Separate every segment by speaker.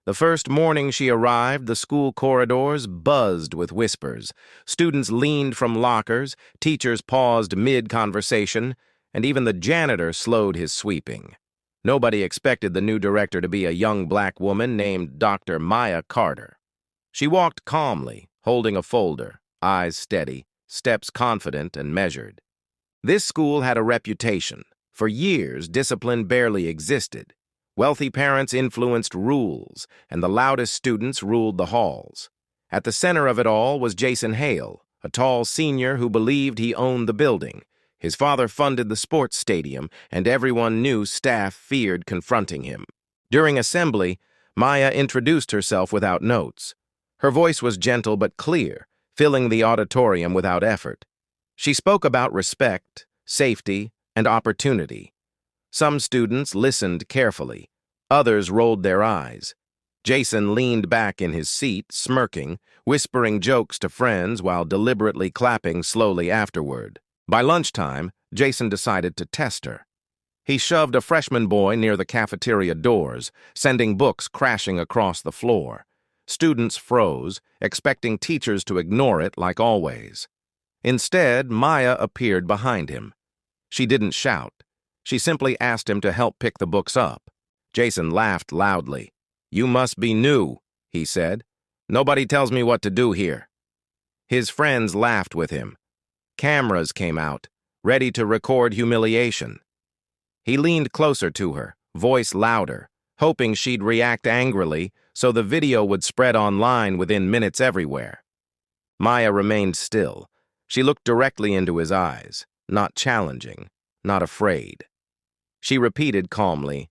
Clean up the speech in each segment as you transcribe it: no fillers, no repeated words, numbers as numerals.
Speaker 1: The first morning she arrived, the school corridors buzzed with whispers. Students leaned from lockers, teachers paused mid-conversation, and even the janitor slowed his sweeping. Nobody expected the new director to be a young black woman named Dr. Maya Carter. She walked calmly, holding a folder, eyes steady, steps confident and measured. This school had a reputation. For years, discipline barely existed. Wealthy parents influenced rules, and the loudest students ruled the halls. At the center of it all was Jason Hale, a tall senior who believed he owned the building. His father funded the sports stadium, and everyone knew staff feared confronting him. During assembly, Maya introduced herself without notes. Her voice was gentle but clear, filling the auditorium without effort. She spoke about respect, safety, and opportunity. Some students listened carefully. Others rolled their eyes. Jason leaned back in his seat, smirking, whispering jokes to friends while deliberately clapping slowly afterward. By lunchtime, Jason decided to test her. He shoved a freshman boy near the cafeteria doors, sending books crashing across the floor. Students froze, expecting teachers to ignore it like always. Instead, Maya appeared behind him. She didn't shout. She simply asked him to help pick the books up. Jason laughed loudly. "You must be new," he said. "Nobody tells me what to do here." His friends laughed with him. Cameras came out, ready to record humiliation. He leaned closer to her, voice louder, hoping she'd react angrily so the video would spread online within minutes everywhere. Maya remained still. She looked directly into his eyes, not challenging, not afraid. She repeated calmly,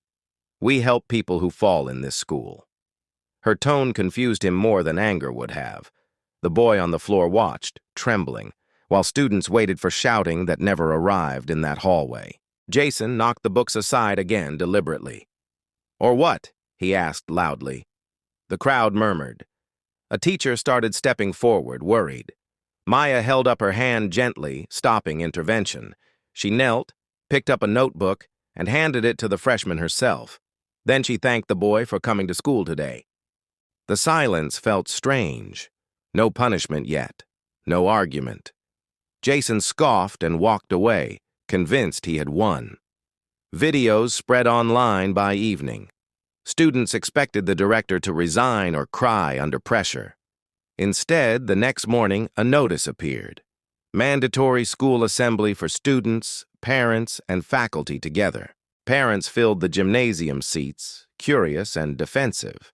Speaker 1: "We help people who fall in this school." Her tone confused him more than anger would have. The boy on the floor watched, trembling, while students waited for shouting that never arrived in that hallway. Jason knocked the books aside again deliberately. "Or what?" he asked loudly. The crowd murmured. A teacher started stepping forward, worried. Maya held up her hand gently, stopping intervention. She knelt, picked up a notebook, and handed it to the freshman herself. Then she thanked the boy for coming to school today. The silence felt strange. No punishment yet. No argument. Jason scoffed and walked away, convinced he had won. Videos spread online by evening. Students expected the director to resign or cry under pressure. Instead, the next morning, a notice appeared. Mandatory school assembly for students, parents, and faculty together. Parents filled the gymnasium seats, curious and defensive.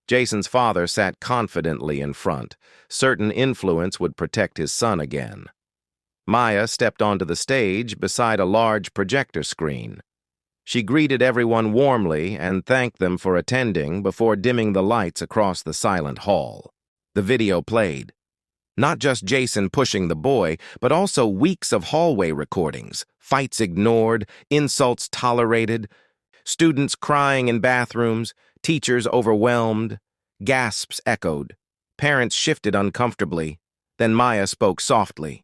Speaker 1: Jason's father sat confidently in front. Certain influence would protect his son again. Maya stepped onto the stage beside a large projector screen. She greeted everyone warmly and thanked them for attending before dimming the lights across the silent hall. The video played. Not just Jason pushing the boy, but also weeks of hallway recordings, fights ignored, insults tolerated, students crying in bathrooms, teachers overwhelmed, gasps echoed. Parents shifted uncomfortably. Then Maya spoke softly.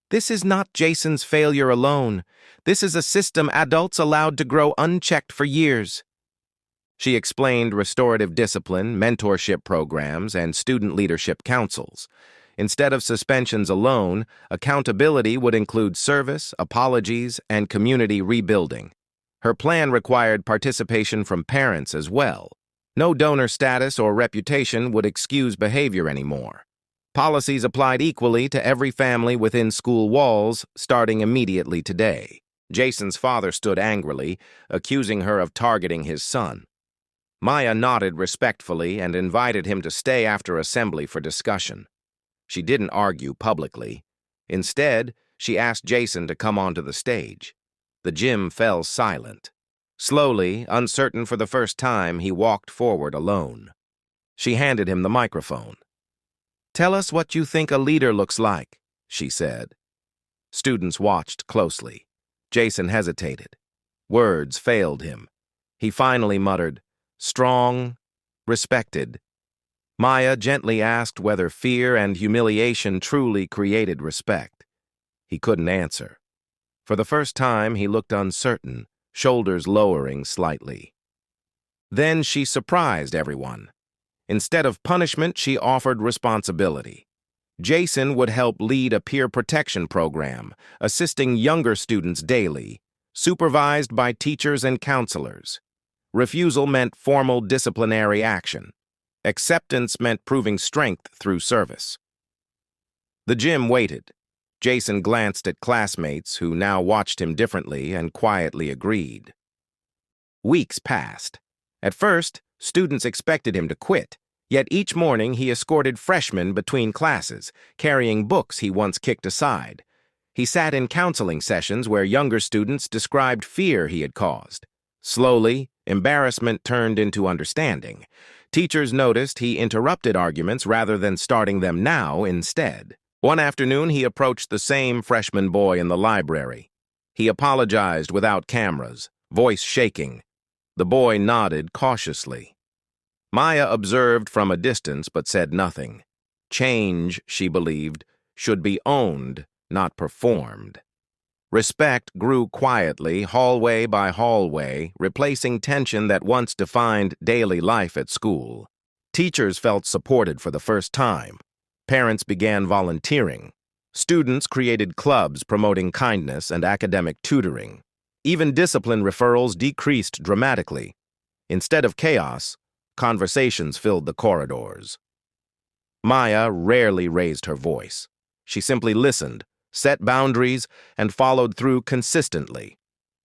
Speaker 1: "This is not Jason's failure alone. This is a system adults allowed to grow unchecked for years." She explained restorative discipline, mentorship programs, and student leadership councils. Instead of suspensions alone, accountability would include service, apologies, and community rebuilding. Her plan required participation from parents as well. No donor status or reputation would excuse behavior anymore. Policies applied equally to every family within school walls, starting immediately today. Jason's father stood angrily, accusing her of targeting his son. Maya nodded respectfully and invited him to stay after assembly for discussion. She didn't argue publicly. Instead, she asked Jason to come onto the stage. The gym fell silent. Slowly, uncertain for the first time, he walked forward alone. She handed him the microphone. "Tell us what you think a leader looks like," she said. Students watched closely. Jason hesitated. Words failed him. He finally muttered, "Strong, respected." Maya gently asked whether fear and humiliation truly created respect. He couldn't answer. For the first time, he looked uncertain, shoulders lowering slightly. Then she surprised everyone. Instead of punishment, she offered responsibility. Jason would help lead a peer protection program, assisting younger students daily, supervised by teachers and counselors. Refusal meant formal disciplinary action. Acceptance meant proving strength through service. The gym waited. Jason glanced at classmates who now watched him differently and quietly agreed. Weeks passed. At first, students expected him to quit, yet each morning he escorted freshmen between classes, carrying books he once kicked aside. He sat in counseling sessions where younger students described fear he had caused. Slowly, embarrassment turned into understanding. Teachers noticed he interrupted arguments rather than starting them now instead. One afternoon, he approached the same freshman boy in the library. He apologized without cameras, voice shaking. The boy nodded cautiously. Maya observed from a distance but said nothing. Change, she believed, should be owned, not performed. Respect grew quietly, hallway by hallway, replacing tension that once defined daily life at school. Teachers felt supported for the first time. Parents began volunteering. Students created clubs promoting kindness and academic tutoring. Even discipline referrals decreased dramatically. Instead of chaos, conversations filled the corridors. Maya rarely raised her voice. She simply listened, set boundaries, and followed through consistently,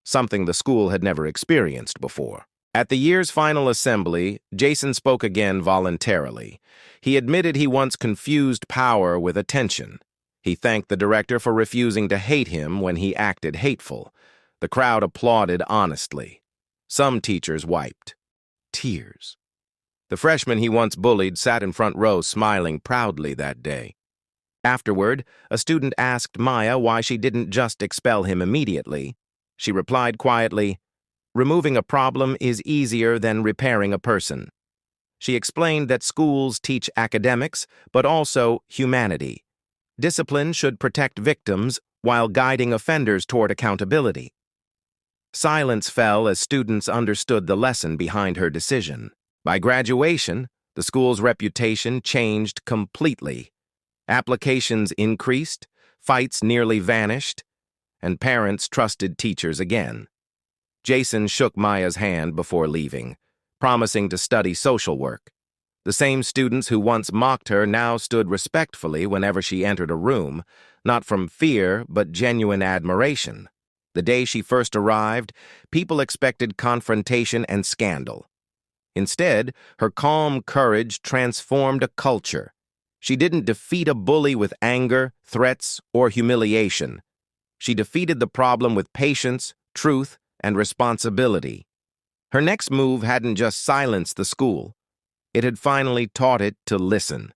Speaker 1: something the school had never experienced before. At the year's final assembly, Jason spoke again voluntarily. He admitted he once confused power with attention. He thanked the director for refusing to hate him when he acted hateful. The crowd applauded honestly. Some teachers wiped tears. The freshman he once bullied sat in front row smiling proudly that day. Afterward, a student asked Maya why she didn't just expel him immediately. She replied quietly, "Removing a problem is easier than repairing a person." She explained that schools teach academics, but also humanity. Discipline should protect victims while guiding offenders toward accountability. Silence fell as students understood the lesson behind her decision. By graduation, the school's reputation changed completely. Applications increased, fights nearly vanished, and parents trusted teachers again. Jason shook Maya's hand before leaving, promising to study social work. The same students who once mocked her now stood respectfully whenever she entered a room, not from fear but genuine admiration. The day she first arrived, people expected confrontation and scandal. Instead, her calm courage transformed a culture. She didn't defeat a bully with anger, threats, or humiliation. She defeated the problem with patience, truth, and responsibility. Her next move hadn't just silenced the school. It had finally taught it to listen.